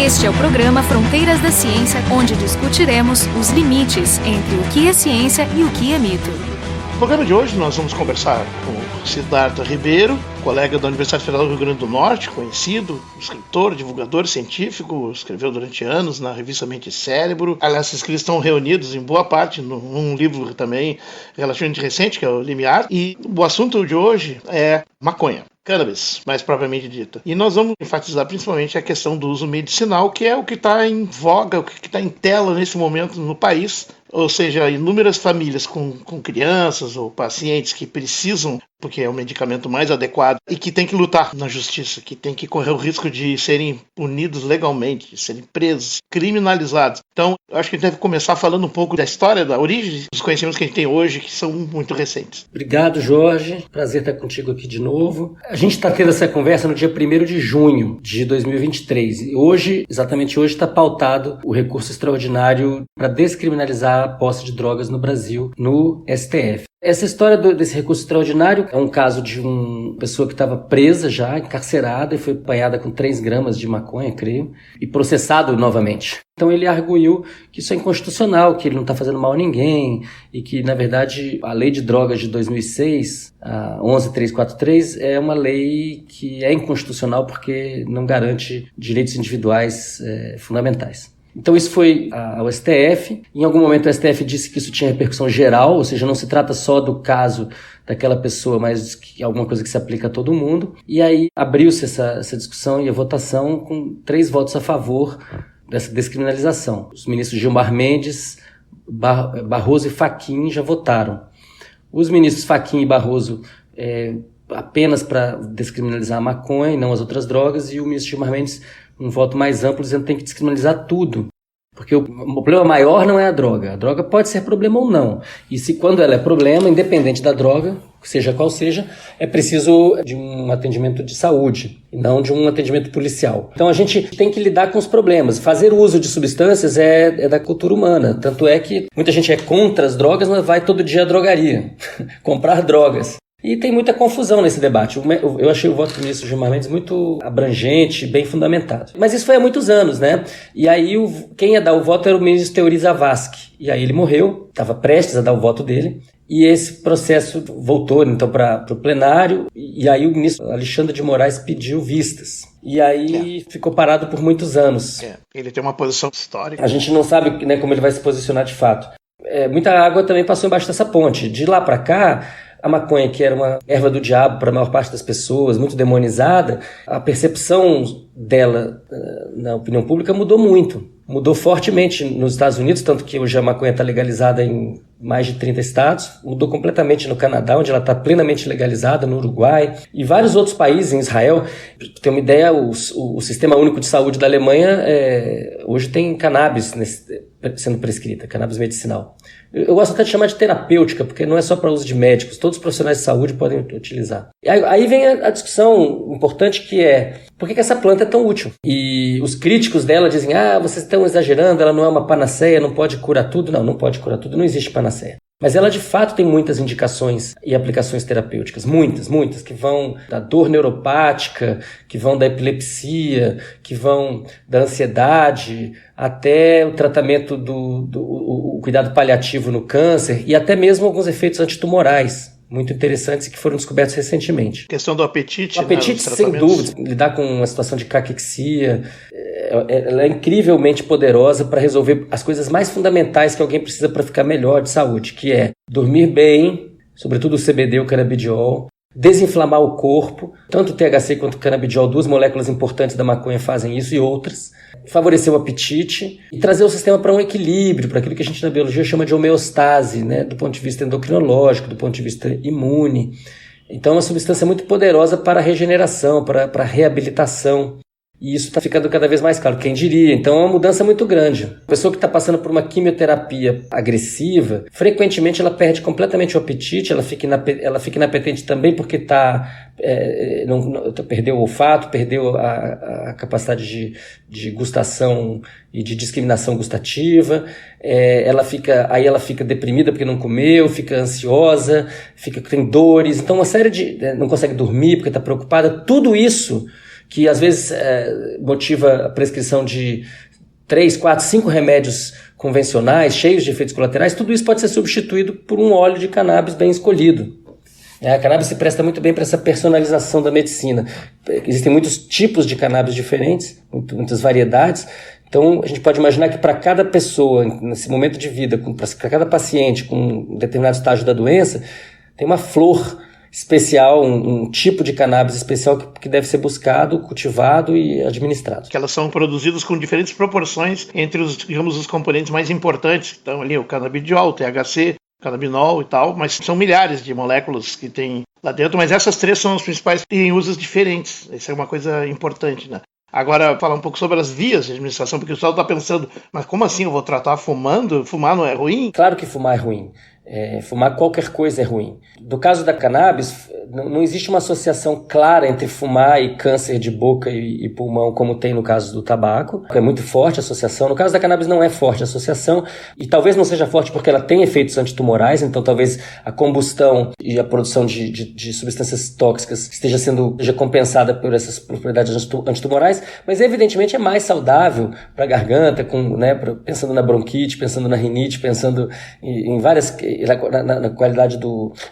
Este é o programa Fronteiras da Ciência, onde discutiremos os limites entre o que é ciência e o que é mito. No programa de hoje nós vamos conversar com o Siddhartha Ribeiro, colega da Universidade Federal do Rio Grande do Norte, conhecido, escritor, divulgador científico, escreveu durante anos na revista Mente e Cérebro. Aliás, esses escritos estão reunidos em boa parte num livro também relativamente recente, que é o Limiar. E o assunto de hoje é maconha. Cannabis, mais propriamente dita. E nós vamos enfatizar principalmente a questão do uso medicinal, que é o que está em voga, o que está em tela nesse momento no país. Ou seja, inúmeras famílias com crianças ou pacientes que precisam, porque é o medicamento mais adequado, e que tem que lutar na justiça, que tem que correr o risco de serem punidos legalmente, de serem presos, criminalizados. Então, eu acho que a gente deve começar falando um pouco da história, da origem dos conhecimentos que a gente tem hoje, que são muito recentes. Obrigado, Jorge. Prazer estar contigo aqui de novo. A gente está tendo essa conversa no dia 1º de junho de 2023. E hoje, exatamente hoje, está pautado o recurso extraordinário para descriminalizar a posse de drogas no Brasil, no STF. Essa história desse recurso extraordinário é um caso de uma pessoa que estava presa já, encarcerada, e foi apanhada com 3 gramas de maconha, creio, e processado novamente. Então ele arguiu que isso é inconstitucional, que ele não está fazendo mal a ninguém, e que, na verdade, a lei de drogas de 2006, a 11343, é uma lei que é inconstitucional porque não garante direitos individuais fundamentais. Então isso foi ao STF. Em algum momento o STF disse que isso tinha repercussão geral, ou seja, não se trata só do caso daquela pessoa, mas que é alguma coisa que se aplica a todo mundo. E aí abriu-se essa discussão e a votação com 3 votos a favor dessa descriminalização. Os ministros Gilmar Mendes, Barroso e Fachin já votaram. Os ministros Fachin e Barroso apenas para descriminalizar a maconha e não as outras drogas, e o ministro Gilmar Mendes um voto mais amplo dizendo que tem que descriminalizar tudo. Porque o problema maior não é a droga pode ser problema ou não. E se quando ela é problema, independente da droga, seja qual seja, é preciso de um atendimento de saúde e não de um atendimento policial. Então a gente tem que lidar com os problemas. Fazer uso de substâncias é da cultura humana. Tanto é que muita gente é contra as drogas, mas vai todo dia à drogaria comprar drogas. E tem muita confusão nesse debate. Eu achei o voto do ministro Gilmar Mendes muito abrangente, bem fundamentado. Mas isso foi há muitos anos, né? E aí quem ia dar o voto era o ministro Teori Zavascki. E aí ele morreu, estava prestes a dar o voto dele. E esse processo voltou então para o plenário. E aí o ministro Alexandre de Moraes pediu vistas. E aí ficou parado por muitos anos. Ele tem uma posição histórica. A gente não sabe, né, como ele vai se posicionar de fato. Muita água também passou embaixo dessa ponte. De lá para cá, a maconha, que era uma erva do diabo para a maior parte das pessoas, muito demonizada, a percepção dela na opinião pública mudou muito. Mudou fortemente nos Estados Unidos, tanto que hoje a maconha está legalizada em mais de 30 estados. Mudou completamente no Canadá, onde ela está plenamente legalizada, no Uruguai e vários outros países, em Israel. Para ter uma ideia, o Sistema Único de Saúde da Alemanha hoje tem cannabis sendo prescrita, cannabis medicinal. Eu gosto até de chamar de terapêutica, porque não é só para uso de médicos, todos os profissionais de saúde podem utilizar. Aí vem a discussão importante, que é por que essa planta é tão útil? E os críticos dela dizem, vocês estão exagerando, ela não é uma panaceia, não pode curar tudo. Não pode curar tudo, não existe panaceia. Mas ela de fato tem muitas indicações e aplicações terapêuticas, muitas, que vão da dor neuropática, que vão da epilepsia, que vão da ansiedade, até o tratamento o cuidado paliativo no câncer e até mesmo alguns efeitos antitumorais muito interessantes que foram descobertos recentemente. A questão do apetite. O apetite, sem dúvida, lidar com uma situação de caquexia, ela é incrivelmente poderosa para resolver as coisas mais fundamentais que alguém precisa para ficar melhor de saúde, que é dormir bem, sobretudo o CBD, o canabidiol, desinflamar o corpo, tanto o THC quanto o canabidiol, 2 moléculas importantes da maconha fazem isso, e outras, favorecer o apetite e trazer o sistema para um equilíbrio, para aquilo que a gente na biologia chama de homeostase, né, do ponto de vista endocrinológico, do ponto de vista imune. Então é uma substância muito poderosa para a regeneração, para a reabilitação. E isso está ficando cada vez mais claro, quem diria. Então é uma mudança muito grande. A pessoa que está passando por uma quimioterapia agressiva, frequentemente ela perde completamente o apetite, ela fica inapetente também porque perdeu o olfato, perdeu a capacidade de gustação e de discriminação gustativa. Ela fica deprimida porque não comeu, fica ansiosa, tem dores. Então uma série não consegue dormir porque está preocupada. Tudo isso que às vezes motiva a prescrição de 3, 4, 5 remédios convencionais, cheios de efeitos colaterais, tudo isso pode ser substituído por um óleo de cannabis bem escolhido. A cannabis se presta muito bem para essa personalização da medicina. Existem muitos tipos de cannabis diferentes, muitas variedades. Então, a gente pode imaginar que para cada pessoa, nesse momento de vida, para cada paciente com um determinado estágio da doença, tem uma flor especial, um tipo de cannabis especial que deve ser buscado, cultivado e administrado. Que elas são produzidas com diferentes proporções entre os componentes mais importantes. Então, ali o canabidiol, o THC, o canabinol e tal, mas são milhares de moléculas que tem lá dentro, mas essas 3 são as principais em usos diferentes. Isso é uma coisa importante, né? Agora, falar um pouco sobre as vias de administração, porque o pessoal está pensando, mas como assim eu vou tratar fumando? Fumar não é ruim? Claro que fumar é ruim. Fumar qualquer coisa é ruim. No caso da cannabis, não existe uma associação clara entre fumar e câncer de boca e pulmão, como tem no caso do tabaco. É muito forte a associação. No caso da cannabis não é forte a associação, e talvez não seja forte porque ela tem efeitos antitumorais, então talvez a combustão e a produção de substâncias tóxicas esteja compensada por essas propriedades antitumorais, mas evidentemente é mais saudável para a garganta, pensando na bronquite, pensando na rinite, pensando em várias... na qualidade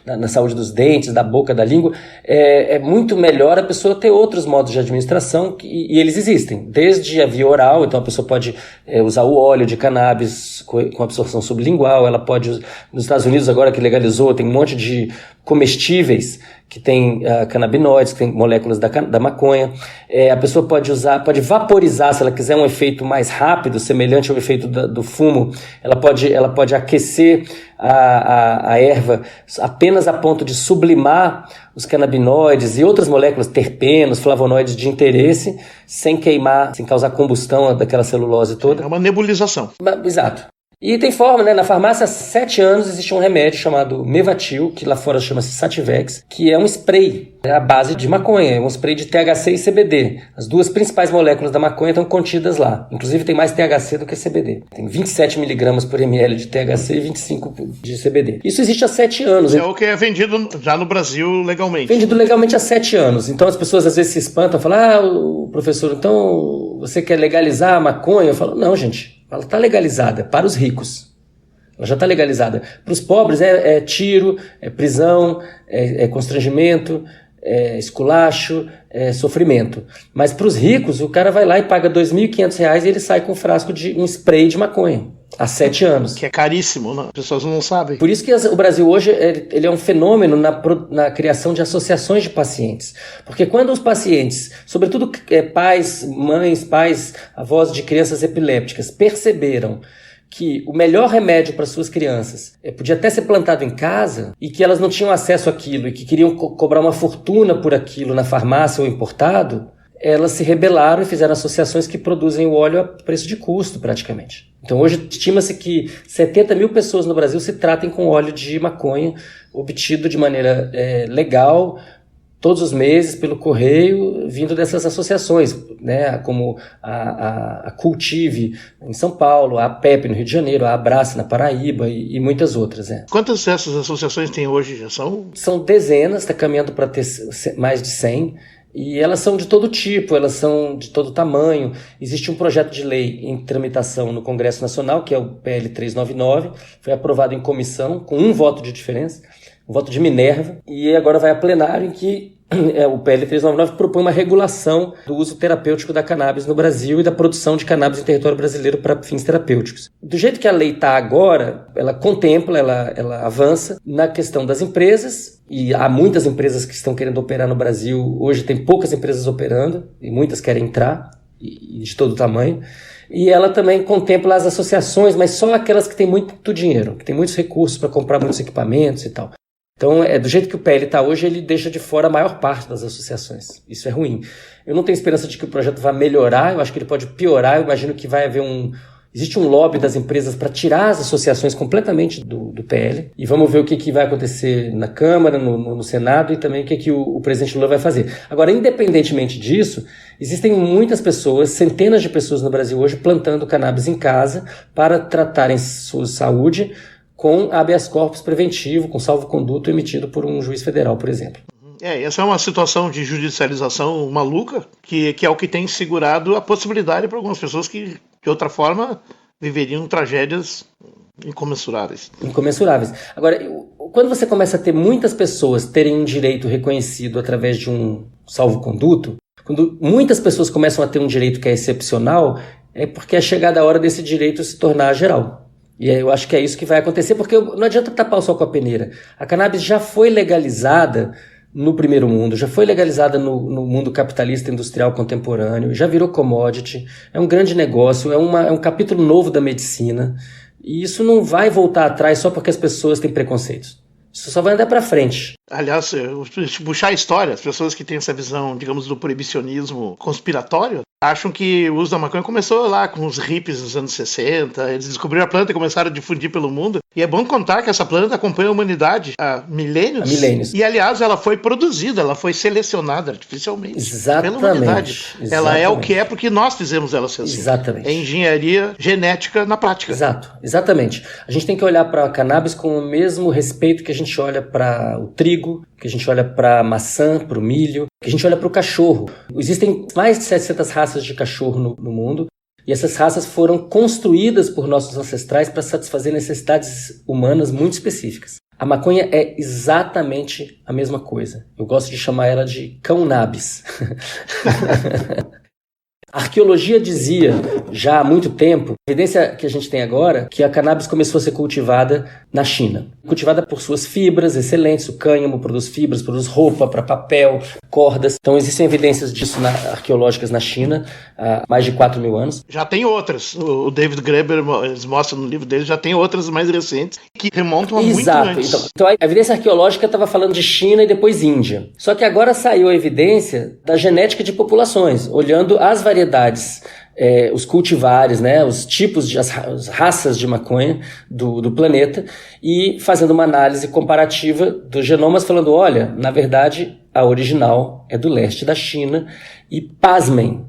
na saúde dos dentes, da boca, da língua, é muito melhor a pessoa ter outros modos de administração e eles existem, desde a via oral. Então a pessoa pode usar o óleo de cannabis com absorção sublingual, ela pode, nos Estados Unidos agora que legalizou, tem um monte de comestíveis que tem canabinoides, que tem moléculas da maconha. A pessoa pode vaporizar, se ela quiser um efeito mais rápido, semelhante ao efeito do fumo, ela pode aquecer a erva apenas a ponto de sublimar os canabinoides e outras moléculas, terpenos, flavonoides de interesse, sem queimar, sem causar combustão daquela celulose toda. É uma nebulização. Exato. E tem forma, né? Na farmácia há 7 anos existe um remédio chamado Mevatil, que lá fora chama-se Sativex, que é um spray à base de maconha, é um spray de THC e CBD. As 2 principais moléculas da maconha estão contidas lá. Inclusive tem mais THC do que CBD. Tem 27 miligramas por ml de THC e 25 de CBD. Isso existe há 7 anos. É o que é vendido já no Brasil legalmente. Vendido legalmente há 7 anos. Então as pessoas às vezes se espantam, falam, professor, então você quer legalizar a maconha? Eu falo, não, gente. Ela está legalizada para os ricos. Ela já está legalizada. Para os pobres é tiro, é prisão, é constrangimento, é esculacho, é sofrimento. Mas para os ricos, o cara vai lá e paga R$ 2.500 e ele sai com um frasco de um spray de maconha. Há 7 anos. Que é caríssimo, né? As pessoas não sabem. Por isso que o Brasil hoje ele é um fenômeno na criação de associações de pacientes. Porque quando os pacientes, sobretudo pais, avós de crianças epilépticas, perceberam que o melhor remédio para suas crianças podia até ser plantado em casa e que elas não tinham acesso àquilo e que queriam cobrar uma fortuna por aquilo na farmácia ou importado, elas se rebelaram e fizeram associações que produzem o óleo a preço de custo, praticamente. Então, hoje, estima-se que 70 mil pessoas no Brasil se tratem com óleo de maconha obtido de maneira legal, todos os meses, pelo correio, vindo dessas associações, né? Como a Cultive em São Paulo, a APEP no Rio de Janeiro, a Abrace na Paraíba e muitas outras. Né? Quantas dessas associações tem hoje? Já são? São dezenas, está caminhando para ter mais de 100. E elas são de todo tipo, elas são de todo tamanho. Existe um projeto de lei em tramitação no Congresso Nacional, que é o PL 399, foi aprovado em comissão, com 1 voto de diferença, um voto de Minerva, e agora vai a plenário em que o PL 399 propõe uma regulação do uso terapêutico da cannabis no Brasil e da produção de cannabis em território brasileiro para fins terapêuticos. Do jeito que a lei está agora, ela contempla, ela avança na questão das empresas, e há muitas empresas que estão querendo operar no Brasil. Hoje tem poucas empresas operando, e muitas querem entrar, e de todo tamanho. E ela também contempla as associações, mas só aquelas que têm muito dinheiro, que têm muitos recursos para comprar muitos equipamentos e tal. Então, do jeito que o PL está hoje, ele deixa de fora a maior parte das associações. Isso é ruim. Eu não tenho esperança de que o projeto vá melhorar, eu acho que ele pode piorar. Eu imagino que vai haver existe um lobby das empresas para tirar as associações completamente do PL. E vamos ver o que vai acontecer na Câmara, no Senado, e também o que o presidente Lula vai fazer. Agora, independentemente disso, existem muitas pessoas, centenas de pessoas no Brasil hoje, plantando cannabis em casa para tratarem sua saúde, com habeas corpus preventivo, com salvo-conduto emitido por um juiz federal, por exemplo. Essa é uma situação de judicialização maluca, que é o que tem segurado a possibilidade para algumas pessoas que, de outra forma, viveriam tragédias incomensuráveis. Agora, quando você começa a ter muitas pessoas terem um direito reconhecido através de um salvo-conduto, quando muitas pessoas começam a ter um direito que é excepcional, é porque é chegada a hora desse direito se tornar geral. E eu acho que é isso que vai acontecer, porque não adianta tapar o sol com a peneira. A cannabis já foi legalizada no primeiro mundo, já foi legalizada no mundo capitalista industrial contemporâneo, já virou commodity, é um grande negócio, é um capítulo novo da medicina, e isso não vai voltar atrás só porque as pessoas têm preconceitos. Isso só vai andar para frente. Aliás, se puxar a história, as pessoas que têm essa visão, digamos, do proibicionismo conspiratório, acham que o uso da maconha começou lá com os hippies nos anos 60, eles descobriram a planta e começaram a difundir pelo mundo. E é bom contar que essa planta acompanha a humanidade há milênios. E, aliás, ela foi produzida, ela foi selecionada artificialmente pela humanidade. Ela é o que é porque nós fizemos ela ser assim. Exatamente. É engenharia genética na prática. Exatamente. A gente tem que olhar para a cannabis com o mesmo respeito que a gente olha para o trigo, que a gente olha para a maçã, para o milho, que a gente olha para o cachorro. Existem mais de 700 raças de cachorro no mundo, e essas raças foram construídas por nossos ancestrais para satisfazer necessidades humanas muito específicas. A maconha é exatamente a mesma coisa. Eu gosto de chamar ela de cannabis. A arqueologia dizia, já há muito tempo, a evidência que a gente tem agora, que a cannabis começou a ser cultivada na China. Cultivada por suas fibras excelentes, o cânhamo produz fibras, produz roupa para papel, cordas. Então existem evidências disso arqueológicas na China há mais de 4.000 anos. Já tem outras. O David Graeber, eles mostram no livro dele, já tem outras mais recentes que remontam a muito antes. Então a evidência arqueológica estava falando de China e depois Índia. Só que agora saiu a evidência da genética de populações, olhando as variedades, os cultivares, né, os tipos, as raças de maconha do planeta, e fazendo uma análise comparativa dos genomas, falando, olha, na verdade, a original é do leste da China, e pasmem,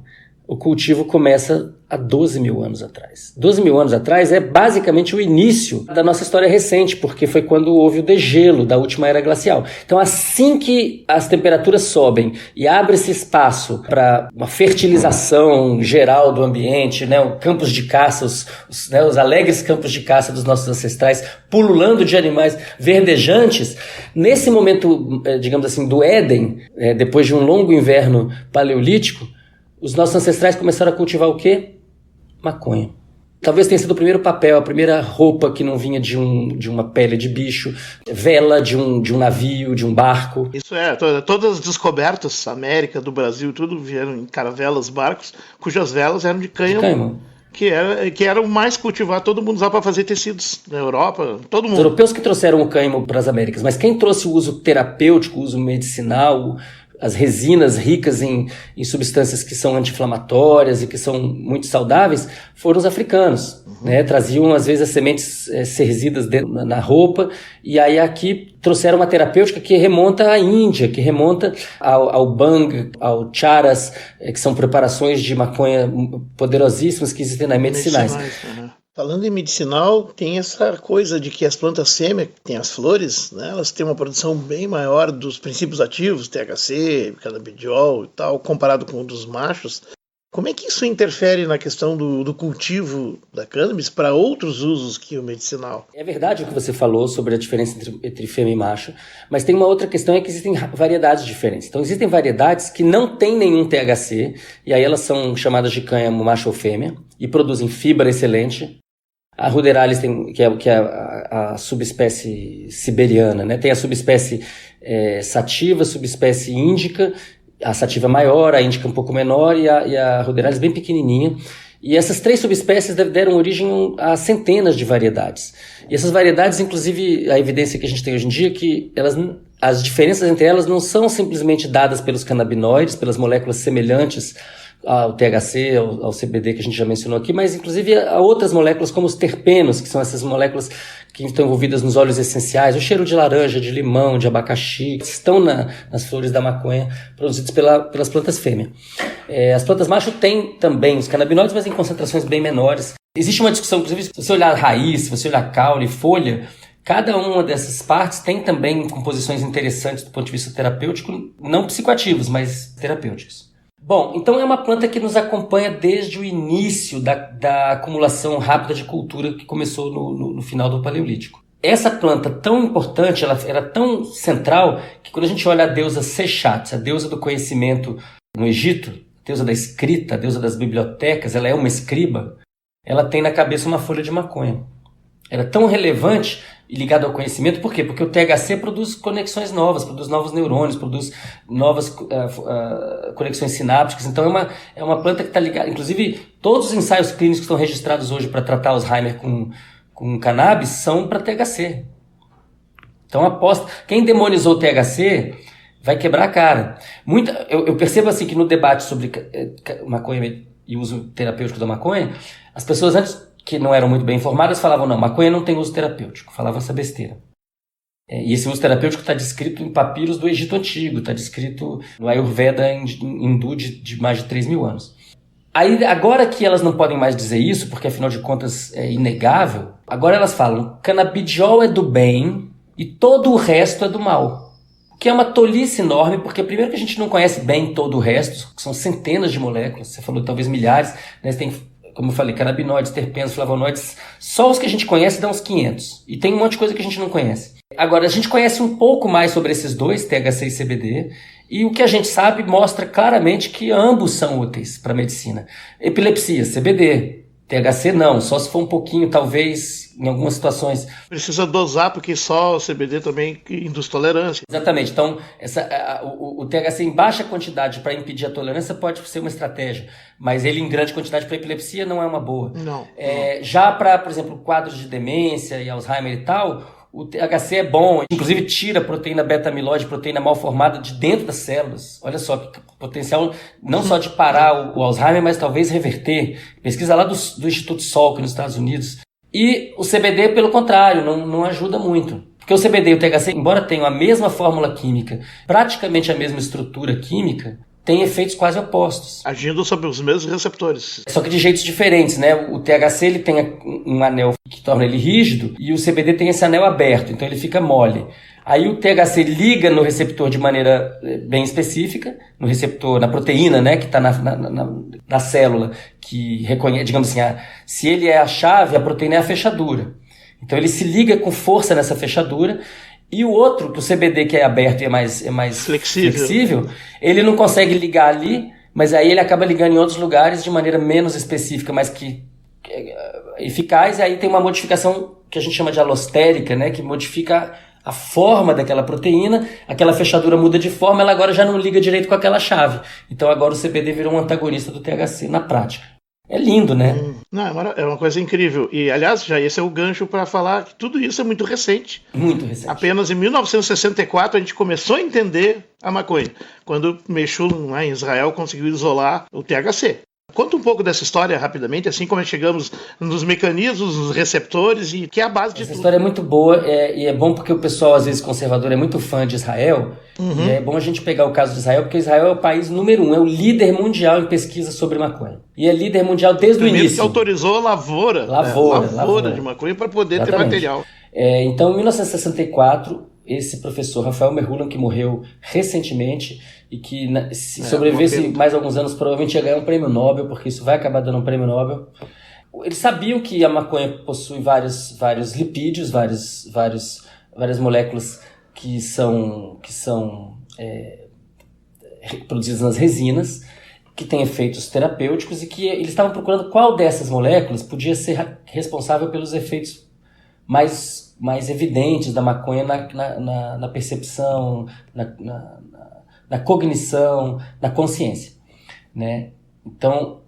o cultivo começa há 12.000 anos atrás. 12.000 anos atrás é basicamente o início da nossa história recente, porque foi quando houve o degelo da última era glacial. Então, assim que as temperaturas sobem e abre-se espaço para uma fertilização geral do ambiente, né, os campos de caça, os alegres campos de caça dos nossos ancestrais, pululando de animais verdejantes, nesse momento, digamos assim, do Éden, depois de um longo inverno paleolítico, os nossos ancestrais começaram a cultivar o quê? Maconha. Talvez tenha sido o primeiro papel, a primeira roupa que não vinha de uma pele de bicho, vela de um navio, de um barco. Isso todas as descobertas, América, do Brasil, tudo vieram em caravelas, barcos, cujas velas eram de cânhamo. Que era o mais cultivado, todo mundo usava para fazer tecidos na Europa, todo mundo. Os europeus que trouxeram o cânhamo para as Américas, mas quem trouxe o uso terapêutico, o uso medicinal, as resinas ricas em substâncias que são anti-inflamatórias e que são muito saudáveis, foram os africanos. Né? Traziam, às vezes, as sementes serzidas na roupa, e aí aqui trouxeram uma terapêutica que remonta à Índia, que remonta ao bang, ao charas, que são preparações de maconha poderosíssimas que existem nas medicinais. Falando em medicinal, tem essa coisa de que as plantas fêmeas, que têm as flores, né, elas têm uma produção bem maior dos princípios ativos, THC, canabidiol e tal, comparado com o dos machos. Como é que isso interfere na questão do cultivo da cannabis para outros usos que o medicinal? É verdade o que você falou sobre a diferença entre fêmea e macho, mas tem uma outra questão, é que existem variedades diferentes. Então existem variedades que não têm nenhum THC, e aí elas são chamadas de cânhamo macho ou fêmea, e produzem fibra excelente. A ruderalis que é a subespécie siberiana, né? Tem a subespécie sativa, subespécie índica, a sativa maior, a índica um pouco menor e a ruderalis bem pequenininha. E essas 3 subespécies deram origem a centenas de variedades. E essas variedades, inclusive, a evidência que a gente tem hoje em dia é que as diferenças entre elas não são simplesmente dadas pelos canabinoides, pelas moléculas semelhantes ao THC, ao CBD que a gente já mencionou aqui, mas inclusive a outras moléculas como os terpenos, que são essas moléculas que estão envolvidas nos óleos essenciais, o cheiro de laranja, de limão, de abacaxi, que estão nas flores da maconha produzidas pelas plantas fêmea. As plantas macho têm também os canabinoides, mas em concentrações bem menores. Existe uma discussão, inclusive, se você olhar raiz, se você olhar caule, folha, Cada uma dessas partes tem também composições interessantes do ponto de vista terapêutico, não psicoativos, mas terapêuticos. Bom, então é uma planta que nos acompanha desde o início da acumulação rápida de cultura que começou no final do Paleolítico. Essa planta tão importante, ela era tão central, que quando a gente olha a deusa Sechat, a deusa do conhecimento no Egito, a deusa da escrita, a deusa das bibliotecas, ela é uma escriba, ela tem na cabeça uma folha de maconha. Era tão relevante e ligado ao conhecimento, por quê? Porque o THC produz conexões novas, produz novos neurônios, produz novas conexões sinápticas. Então é uma planta que está ligada. Inclusive, todos os ensaios clínicos que estão registrados hoje para tratar Alzheimer com cannabis são para THC. Então quem demonizou o THC vai quebrar a cara. Eu percebo assim que no debate sobre maconha e uso terapêutico da maconha, as pessoas antes que não eram muito bem informadas falavam, não, maconha não tem uso terapêutico, falavam essa besteira. E esse uso terapêutico está descrito em papiros do Egito Antigo, está descrito no Ayurveda hindu de mais de 3.000 anos. Aí, agora que elas não podem mais dizer isso, porque afinal de contas é inegável, agora elas falam, canabidiol é do bem e todo o resto é do mal. O que é uma tolice enorme, porque primeiro que a gente não conhece bem todo o resto, que são centenas de moléculas, você falou talvez milhares, né? Você tem, como eu falei, canabinoides, terpenos, flavonoides, só os que a gente conhece dá uns 500. E tem um monte de coisa que a gente não conhece. Agora, a gente conhece um pouco mais sobre esses dois, THC e CBD, e o que a gente sabe mostra claramente que ambos são úteis para a medicina. Epilepsia, CBD. THC não, só se for um pouquinho, talvez, em algumas situações. Precisa dosar, porque só o CBD também induz tolerância. Exatamente, então o THC em baixa quantidade para impedir a tolerância pode ser uma estratégia, mas ele em grande quantidade para epilepsia não é uma boa. Não. Já para, por exemplo, quadros de demência e Alzheimer e tal, o THC é bom, inclusive tira a proteína beta-amiloide, proteína mal formada de dentro das células. Olha só, que potencial não só de parar o Alzheimer, mas talvez reverter. Pesquisa lá do Instituto Salk nos Estados Unidos. E o CBD, pelo contrário, não ajuda muito. Porque o CBD e o THC, embora tenham a mesma fórmula química, praticamente a mesma estrutura química, têm efeitos quase opostos. Agindo sobre os mesmos receptores. Só que de jeitos diferentes, né? O THC ele tem um anel que torna ele rígido e o CBD tem esse anel aberto, então ele fica mole. Aí o THC liga no receptor de maneira bem específica, no receptor, na proteína, né? Que está na célula, que reconhece, digamos assim, se ele é a chave, a proteína é a fechadura. Então ele se liga com força nessa fechadura. E o outro, o CBD, que é aberto e é mais flexível, ele não consegue ligar ali, mas aí ele acaba ligando em outros lugares de maneira menos específica, mas que eficaz, e aí tem uma modificação que a gente chama de alostérica, né, que modifica a forma daquela proteína, aquela fechadura muda de forma, ela agora já não liga direito com aquela chave. Então agora o CBD virou um antagonista do THC na prática. É lindo, né? Não, é uma coisa incrível. E, aliás, já esse é o gancho para falar que tudo isso é muito recente. Muito recente. Apenas em 1964 a gente começou a entender a maconha, quando Meshullam, lá em Israel, conseguiu isolar o THC. Conta um pouco dessa história rapidamente, assim como chegamos nos mecanismos, nos receptores, e que é a base de tudo. Essa história é muito boa, e é bom porque o pessoal, às vezes, conservador, é muito fã de Israel, e é bom a gente pegar o caso de Israel, porque Israel é o país número 1, é o líder mundial em pesquisa sobre maconha. E é líder mundial desde o início. Que autorizou a lavoura de maconha para poder ter material. Então, em 1964, esse professor Rafael Mechoulam, que morreu recentemente, e que se sobrevivesse mais alguns anos, provavelmente ia ganhar um prêmio Nobel, porque isso vai acabar dando um prêmio Nobel. Eles sabiam que a maconha possui vários lipídios, várias moléculas que são produzidas nas resinas, que têm efeitos terapêuticos, e que eles estavam procurando qual dessas moléculas podia ser responsável pelos efeitos mais evidentes da maconha na percepção, na cognição, na consciência, né? Então,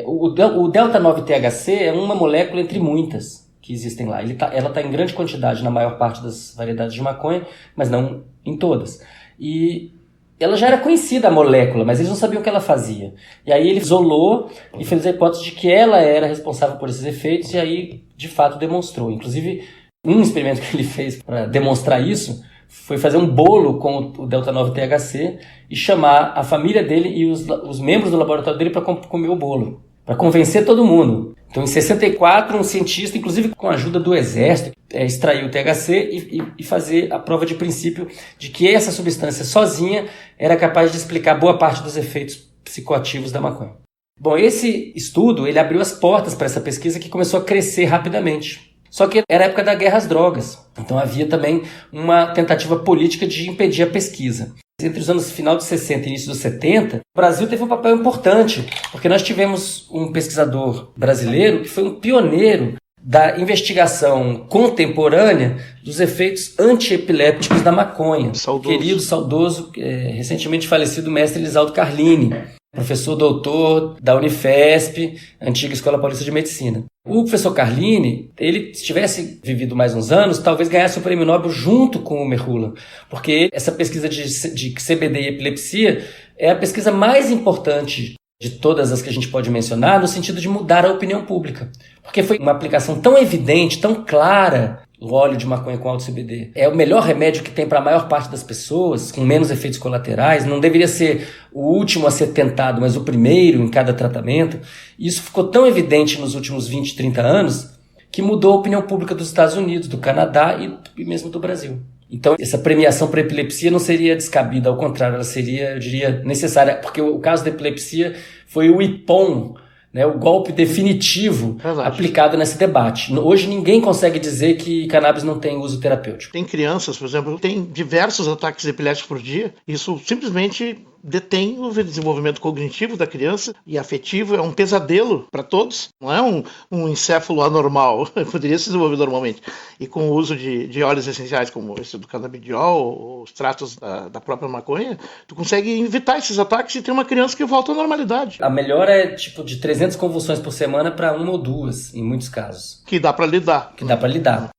o delta-9-THC é uma molécula entre muitas que existem lá. Ela está em grande quantidade na maior parte das variedades de maconha, mas não em todas. E ela já era conhecida, a molécula, mas eles não sabiam o que ela fazia. E aí ele isolou e fez a hipótese de que ela era responsável por esses efeitos, e aí, de fato, demonstrou. Inclusive, um experimento que ele fez para demonstrar isso foi fazer um bolo com o delta-9-THC e chamar a família dele e os membros do laboratório dele para comer o bolo, para convencer todo mundo. Então, em 64, um cientista, inclusive com a ajuda do exército, extraiu o THC e fazer a prova de princípio de que essa substância sozinha era capaz de explicar boa parte dos efeitos psicoativos da maconha. Bom, esse estudo ele abriu as portas para essa pesquisa que começou a crescer rapidamente. Só que era a época da guerra às drogas, então havia também uma tentativa política de impedir a pesquisa. Entre os anos final de 60 e início dos 70, o Brasil teve um papel importante, porque nós tivemos um pesquisador brasileiro que foi um pioneiro da investigação contemporânea dos efeitos antiepilépticos da maconha. Querido, saudoso, recentemente falecido mestre Elisaldo Carlini, professor doutor da Unifesp, antiga Escola Paulista de Medicina. O professor Carlini, ele, se tivesse vivido mais uns anos, talvez ganhasse o prêmio Nobel junto com o Merhula, porque essa pesquisa de CBD e epilepsia é a pesquisa mais importante de todas as que a gente pode mencionar, no sentido de mudar a opinião pública. Porque foi uma aplicação tão evidente, tão clara, o óleo de maconha com alto CBD. É o melhor remédio que tem para a maior parte das pessoas, com menos efeitos colaterais. Não deveria ser o último a ser tentado, mas o primeiro em cada tratamento. E isso ficou tão evidente nos últimos 20, 30 anos, que mudou a opinião pública dos Estados Unidos, do Canadá e mesmo do Brasil. Então, essa premiação para epilepsia não seria descabida, ao contrário, ela seria, eu diria, necessária, porque o caso da epilepsia foi o IPOM, né, o golpe definitivo aplicado nesse debate. Hoje ninguém consegue dizer que cannabis não tem uso terapêutico. Tem crianças, por exemplo, que têm diversos ataques epiléticos por dia. Isso simplesmente detém o desenvolvimento cognitivo da criança e afetivo. É um pesadelo para todos. Não é um encéfalo anormal. Poderia se desenvolver normalmente. E com o uso de óleos essenciais, como esse do canabidiol, ou os tratos da própria maconha, tu consegue evitar esses ataques e ter uma criança que volta à normalidade. A melhora é tipo de 300 convulsões por semana para 1 ou 2, em muitos casos. Que dá para lidar.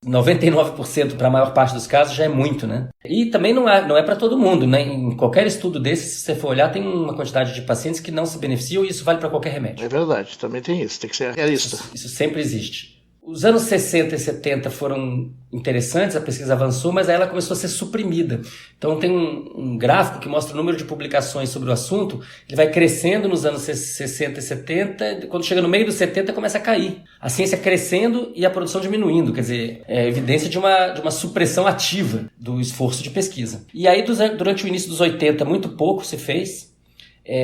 99% para a maior parte dos casos já é muito, né? E também não é para todo mundo, né? Em qualquer estudo desse, se você for olhar, tem uma quantidade de pacientes que não se beneficiam e isso vale para qualquer remédio. É verdade, também tem isso, tem que ser realista. Isso sempre existe. Os anos 60 e 70 foram interessantes, a pesquisa avançou, mas aí ela começou a ser suprimida. Então tem um gráfico que mostra o número de publicações sobre o assunto, ele vai crescendo nos anos 60 e 70, quando chega no meio dos 70 começa a cair. A ciência crescendo e a produção diminuindo, quer dizer, é evidência de uma supressão ativa do esforço de pesquisa. E aí durante o início dos 80 muito pouco se fez,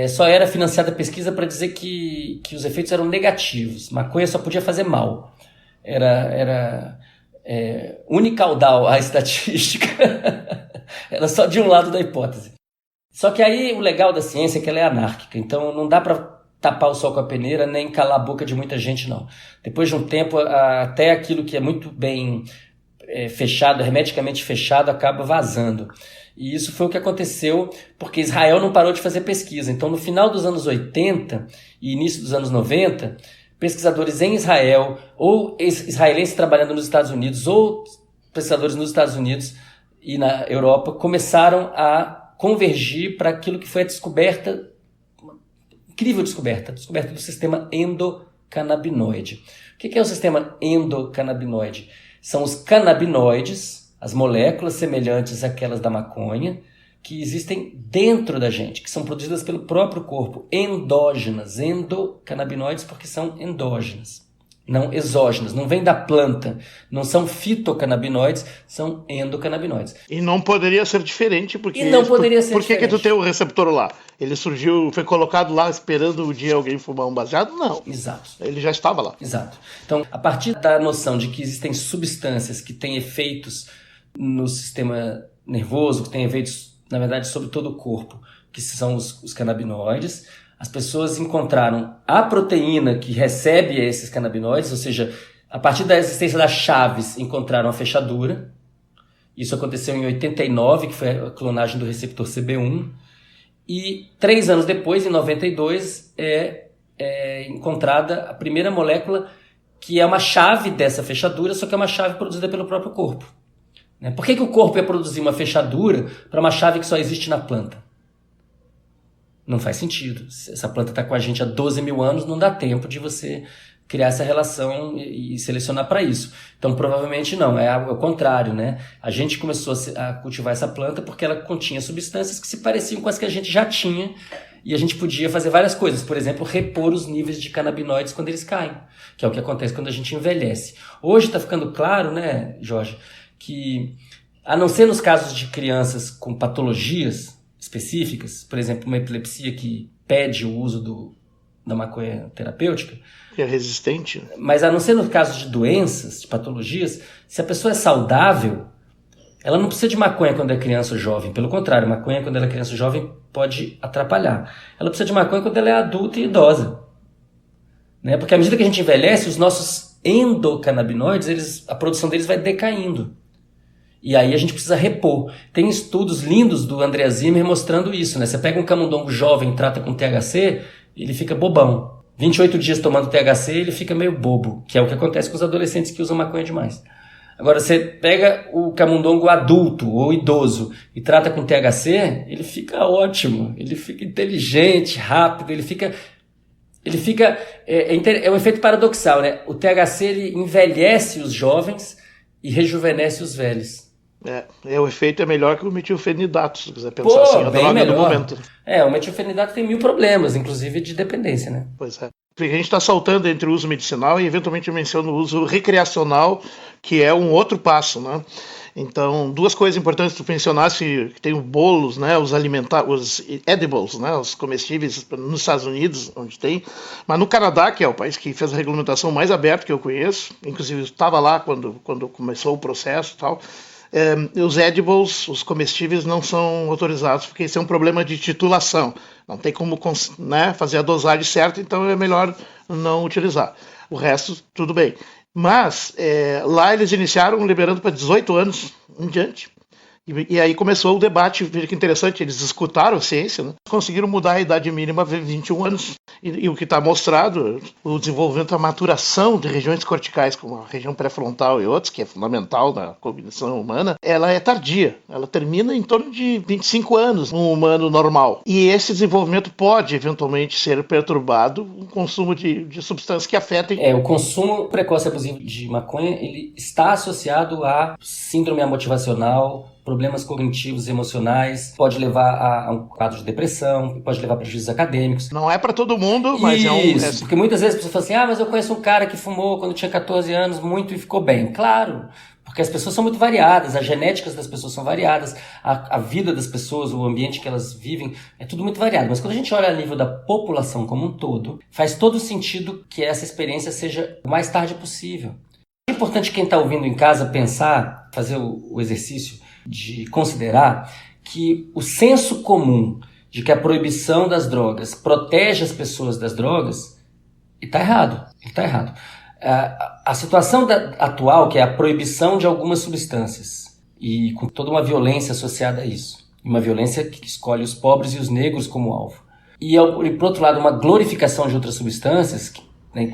só era financiada a pesquisa para dizer que os efeitos eram negativos, maconha só podia fazer mal. Era unicaudal a estatística, era só de um lado da hipótese. Só que aí o legal da ciência é que ela é anárquica, então não dá para tapar o sol com a peneira nem calar a boca de muita gente, não. Depois de um tempo, até aquilo que é muito bem fechado, hermeticamente fechado, acaba vazando. E isso foi o que aconteceu porque Israel não parou de fazer pesquisa. Então, no final dos anos 80 e início dos anos 90, pesquisadores em Israel, ou israelenses trabalhando nos Estados Unidos, ou pesquisadores nos Estados Unidos e na Europa, começaram a convergir para aquilo que foi a descoberta, uma incrível descoberta do sistema endocannabinoide. O que é o sistema endocannabinoide? São os canabinoides, as moléculas semelhantes àquelas da maconha, que existem dentro da gente, que são produzidas pelo próprio corpo, endógenas, endocannabinoides porque são endógenas, não exógenas, não vem da planta, não são fitocannabinoides, são endocannabinoides. E não poderia ser diferente, porque... Por que tu tem o receptor lá? Ele surgiu, foi colocado lá esperando o dia alguém fumar um baseado? Não. Exato. Ele já estava lá. Exato. Então, a partir da noção de que existem substâncias que têm efeitos no sistema nervoso, que têm efeitos na verdade, sobre todo o corpo, que são os canabinoides. As pessoas encontraram a proteína que recebe esses canabinoides, ou seja, a partir da existência das chaves, encontraram a fechadura. Isso aconteceu em 89, que foi a clonagem do receptor CB1. E 3 anos depois, em 92, é encontrada a primeira molécula que é uma chave dessa fechadura, só que é uma chave produzida pelo próprio corpo. Por que o corpo ia produzir uma fechadura para uma chave que só existe na planta? Não faz sentido. Se essa planta está com a gente há 12 mil anos, não dá tempo de você criar essa relação e selecionar para isso. Então, provavelmente não, é o contrário, né? A gente começou a cultivar essa planta porque ela continha substâncias que se pareciam com as que a gente já tinha e a gente podia fazer várias coisas. Por exemplo, repor os níveis de canabinoides quando eles caem, que é o que acontece quando a gente envelhece. Hoje está ficando claro, né, Jorge, que a não ser nos casos de crianças com patologias específicas, por exemplo, uma epilepsia que pede o uso da maconha terapêutica, que é resistente. Mas a não ser no caso de doenças, de patologias, se a pessoa é saudável, ela não precisa de maconha quando é criança ou jovem. Pelo contrário, maconha quando ela é criança ou jovem pode atrapalhar. Ela precisa de maconha quando ela é adulta e idosa. Né? Porque à medida que a gente envelhece, os nossos endocannabinoides, a produção deles vai decaindo. E aí a gente precisa repor. Tem estudos lindos do André Zimmer mostrando isso. Né? Você pega um camundongo jovem e trata com THC, ele fica bobão. 28 dias tomando THC, ele fica meio bobo, que é o que acontece com os adolescentes que usam maconha demais. Agora, você pega o camundongo adulto ou idoso e trata com THC, ele fica ótimo, ele fica inteligente, rápido, ele fica é um efeito paradoxal, né? O THC ele envelhece os jovens e rejuvenesce os velhos. O efeito é melhor que o metilfenidato, se quiser pensar assim, a droga do momento. O metilfenidato tem 1000 problemas, inclusive de dependência, né? Pois é. A gente está saltando entre o uso medicinal e eventualmente eu menciono o uso recreacional, que é um outro passo, né? Então, duas coisas importantes que tu mencionaste, que tem os bolos, né, os edibles, né, os comestíveis nos Estados Unidos, onde tem, mas no Canadá, que é o país que fez a regulamentação mais aberta que eu conheço, inclusive eu estava lá quando começou o processo e tal, os edibles, os comestíveis, não são autorizados, porque esse é um problema de titulação. Não tem como, né, fazer a dosagem certa, então é melhor não utilizar. O resto, tudo bem. Mas lá eles iniciaram liberando para 18 anos em diante. E aí começou o debate, veja que interessante, eles escutaram a ciência, né? Conseguiram mudar a idade mínima a 21 anos. E o que está mostrado, o desenvolvimento, a maturação de regiões corticais, como a região pré-frontal e outras, que é fundamental na cognição humana, ela é tardia. Ela termina em torno de 25 anos no humano normal. E esse desenvolvimento pode, eventualmente, ser perturbado com o consumo de substâncias que afetem... O consumo precoce abusivo de maconha, ele está associado a síndrome amotivacional, problemas cognitivos e emocionais, pode levar a um quadro de depressão, pode levar a prejuízos acadêmicos. Não é para todo mundo, mas Isso, porque muitas vezes as pessoas falam assim, mas eu conheço um cara que fumou quando tinha 14 anos muito e ficou bem. Claro, porque as pessoas são muito variadas, as genéticas das pessoas são variadas, a vida das pessoas, o ambiente que elas vivem, é tudo muito variado. Mas quando a gente olha a nível da população como um todo, faz todo sentido que essa experiência seja o mais tarde possível. É importante quem está ouvindo em casa pensar, fazer o exercício de considerar que o senso comum de que a proibição das drogas protege as pessoas das drogas está errado. Está errado. A situação atual, que é a proibição de algumas substâncias, e com toda uma violência associada a isso, uma violência que escolhe os pobres e os negros como alvo. E por outro lado, uma glorificação de outras substâncias,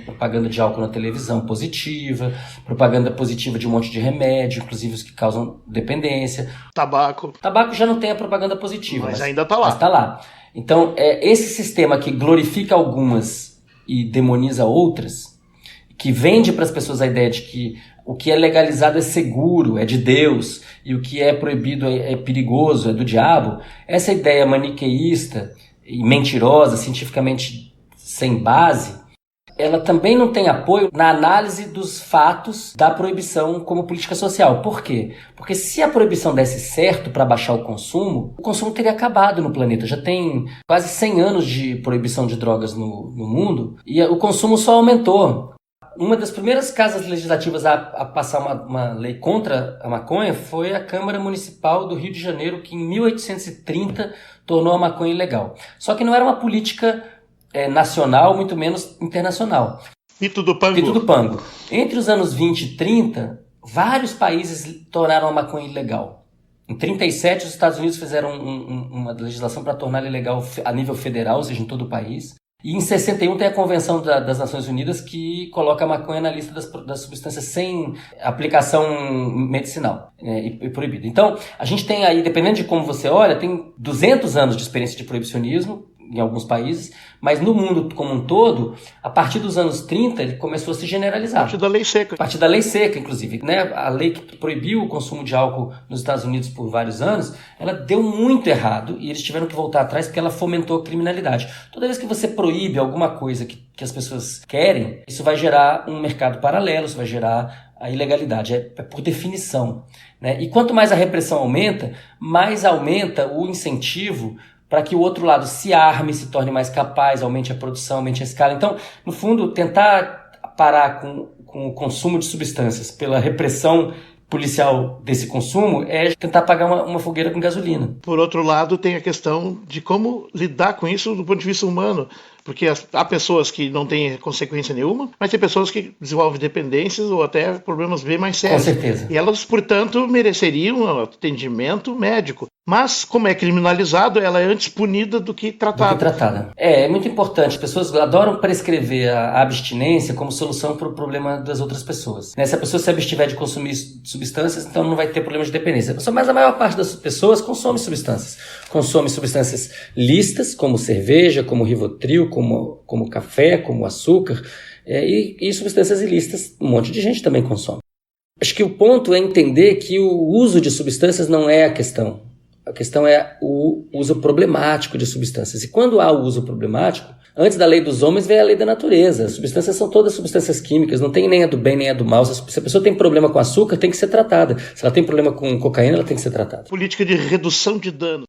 propaganda de álcool na televisão positiva, propaganda positiva de um monte de remédio, inclusive os que causam dependência. Tabaco já não tem a propaganda positiva. Mas ainda está lá. Mas está lá. Então, esse sistema que glorifica algumas e demoniza outras, que vende para as pessoas a ideia de que o que é legalizado é seguro, é de Deus, e o que é proibido é perigoso, é do diabo, essa ideia maniqueísta e mentirosa, cientificamente sem base, ela também não tem apoio na análise dos fatos da proibição como política social. Por quê? Porque se a proibição desse certo para baixar o consumo teria acabado no planeta. Já tem quase 100 anos de proibição de drogas no mundo e o consumo só aumentou. Uma das primeiras casas legislativas a passar uma lei contra a maconha foi a Câmara Municipal do Rio de Janeiro, que em 1830 tornou a maconha ilegal. Só que não era uma política nacional, muito menos internacional. Fito do Pango. Entre os anos 20 e 30, vários países tornaram a maconha ilegal. Em 37, os Estados Unidos fizeram uma legislação para torná-la ilegal a nível federal, ou seja, em todo o país. E em 61 tem a Convenção das Nações Unidas que coloca a maconha na lista das substâncias sem aplicação medicinal e proibida. Então, a gente tem aí, dependendo de como você olha, tem 200 anos de experiência de proibicionismo, em alguns países, mas no mundo como um todo, a partir dos anos 30, ele começou a se generalizar. A partir da lei seca. A partir da lei seca, inclusive, né? A lei que proibiu o consumo de álcool nos Estados Unidos por vários anos, ela deu muito errado e eles tiveram que voltar atrás porque ela fomentou a criminalidade. Toda vez que você proíbe alguma coisa que as pessoas querem, isso vai gerar um mercado paralelo, isso vai gerar a ilegalidade, é por definição, né? E quanto mais a repressão aumenta, mais aumenta o incentivo para que o outro lado se arme, se torne mais capaz, aumente a produção, aumente a escala. Então, no fundo, tentar parar com o consumo de substâncias pela repressão policial desse consumo é tentar apagar uma fogueira com gasolina. Por outro lado, tem a questão de como lidar com isso do ponto de vista humano. Porque há pessoas que não têm consequência nenhuma, mas tem pessoas que desenvolvem dependências ou até problemas bem mais sérios. Com certeza. E elas, portanto, mereceriam atendimento médico. Mas, como é criminalizado, ela é antes punida do que tratada. É muito importante. As pessoas adoram prescrever a abstinência como solução para o problema das outras pessoas. Né? Se a pessoa se abstiver de consumir substâncias, então não vai ter problema de dependência. Mas a maior parte das pessoas consome substâncias. Consome substâncias lícitas, como cerveja, como Rivotril, como café, como açúcar, e substâncias ilícitas, um monte de gente também consome. Acho que o ponto é entender que o uso de substâncias não é a questão. A questão é o uso problemático de substâncias. E quando há o uso problemático, antes da lei dos homens vem a lei da natureza. As substâncias são todas substâncias químicas, não tem nem a do bem nem a do mal. Se a pessoa tem problema com açúcar, tem que ser tratada. Se ela tem problema com cocaína, ela tem que ser tratada. Política de redução de danos.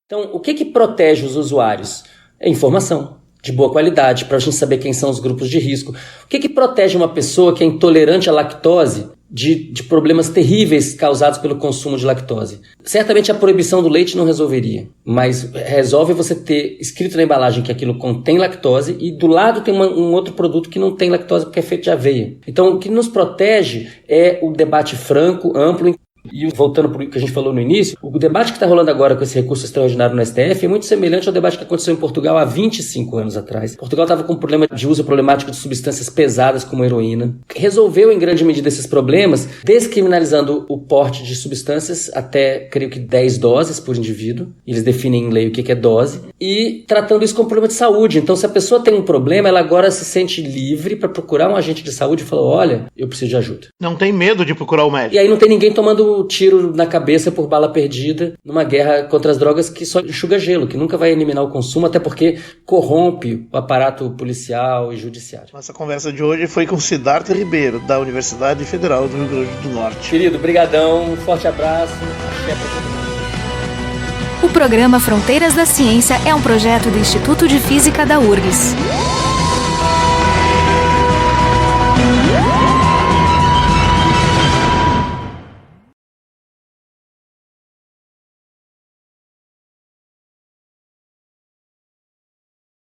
Então, o que protege os usuários? É informação de boa qualidade, para a gente saber quem são os grupos de risco. O que protege uma pessoa que é intolerante à lactose de problemas terríveis causados pelo consumo de lactose? Certamente a proibição do leite não resolveria, mas resolve você ter escrito na embalagem que aquilo contém lactose e do lado tem um outro produto que não tem lactose porque é feito de aveia. Então o que nos protege é o debate franco, amplo. E voltando para o que a gente falou no início, o debate que está rolando agora com esse recurso extraordinário no STF é muito semelhante ao debate que aconteceu em Portugal há 25 anos atrás. Portugal estava com um problema de uso problemático de substâncias pesadas como heroína. Resolveu em grande medida esses problemas descriminalizando o porte de substâncias até, creio que 10 doses por indivíduo. Eles definem em lei o que é dose. E tratando isso como problema de saúde. Então, se a pessoa tem um problema, ela agora se sente livre para procurar um agente de saúde e falar, olha, eu preciso de ajuda. Não tem medo de procurar o médico. E aí não tem ninguém tomando tiro na cabeça por bala perdida numa guerra contra as drogas que só enxuga gelo, que nunca vai eliminar o consumo, até porque corrompe o aparato policial e judiciário. Nossa conversa de hoje foi com Siddhartha Ribeiro, da Universidade Federal do Rio Grande do Norte. Querido, brigadão, um forte abraço, axé pra todo mundo. O programa Fronteiras da Ciência é um projeto do Instituto de Física da URGS.